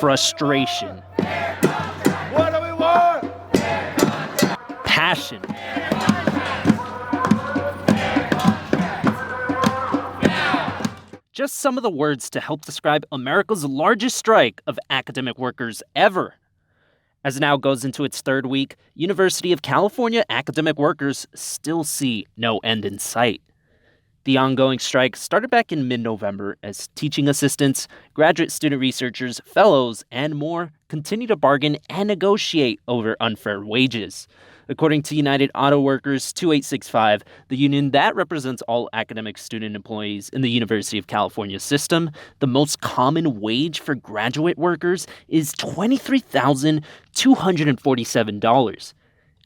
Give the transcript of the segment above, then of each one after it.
frustration, What do we want? passion, just some of the words to help describe America's largest strike of academic workers ever. As it now goes into its third week, University of California academic workers still see no end in sight. The ongoing strike started back in mid-November as teaching assistants, graduate student researchers, fellows, and more continue to bargain and negotiate over unfair wages. According to United Auto Workers 2865, the union that represents all academic student employees in the University of California system, the most common wage for graduate workers is $23,247.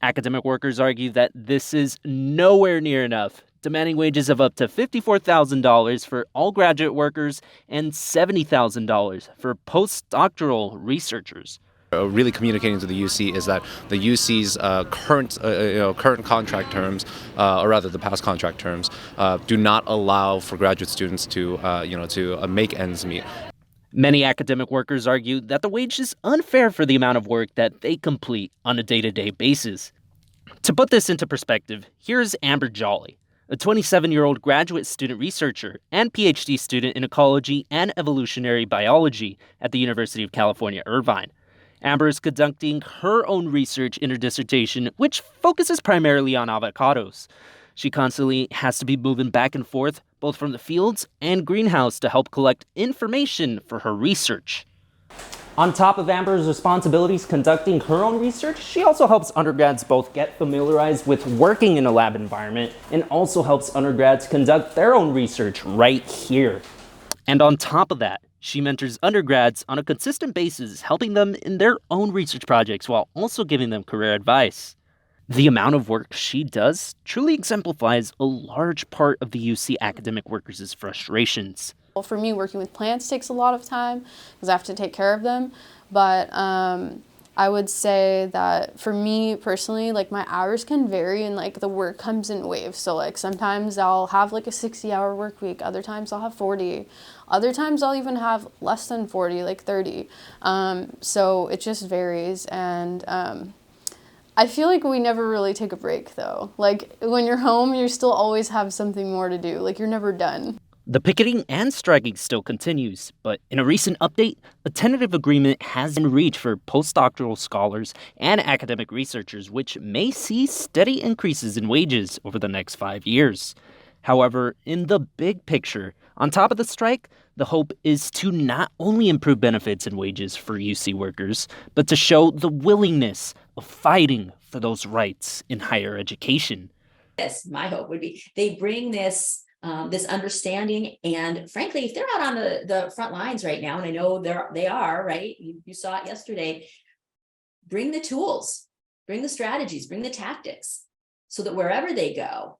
Academic workers argue that this is nowhere near enough, demanding wages of up to $54,000 for all graduate workers and $70,000 for postdoctoral researchers. Really communicating to the UC is that the UC's current contract terms, or rather the past contract terms, do not allow for graduate students to make ends meet. Many academic workers argue that the wage is unfair for the amount of work that they complete on a day-to-day basis. To put this into perspective, here's Amber Jolly, a 27-year-old graduate student researcher and PhD student in ecology and evolutionary biology at the University of California, Irvine. Amber is conducting her own research in her dissertation, which focuses primarily on avocados. She constantly has to be moving back and forth, both from the fields and greenhouse, to help collect information for her research. On top of Amber's responsibilities conducting her own research, she also helps undergrads both get familiarized with working in a lab environment and also helps undergrads conduct their own research right here. And on top of that, she mentors undergrads on a consistent basis, helping them in their own research projects while also giving them career advice. The amount of work she does truly exemplifies a large part of the UC academic workers' frustrations. Well, for me, working with plants takes a lot of time because I have to take care of them. But I would say that for me personally, like my hours can vary and like the work comes in waves. So like sometimes I'll have like a 60-hour work week. Other times I'll have 40. Other times I'll even have less than 40, like 30. So it just varies. And I feel like we never really take a break though. Like when you're home, you still always have something more to do. Like you're never done. The picketing and striking still continues, but in a recent update, a tentative agreement has been reached for postdoctoral scholars and academic researchers, which may see steady increases in wages over the next 5 years. However, in the big picture, on top of the strike, the hope is to not only improve benefits and wages for UC workers, but to show the willingness of fighting for those rights in higher education. Yes, my hope would be they bring this understanding, and frankly, if they're out on the front lines right now, and I know they are, right? You saw it yesterday. Bring the tools, bring the strategies, bring the tactics, so that wherever they go,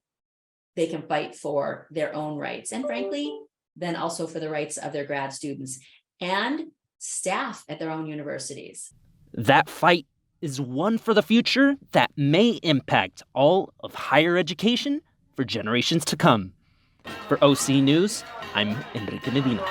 they can fight for their own rights, and frankly, then also for the rights of their grad students and staff at their own universities. That fight is one for the future that may impact all of higher education for generations to come. For OC News, I'm Enrique Medina.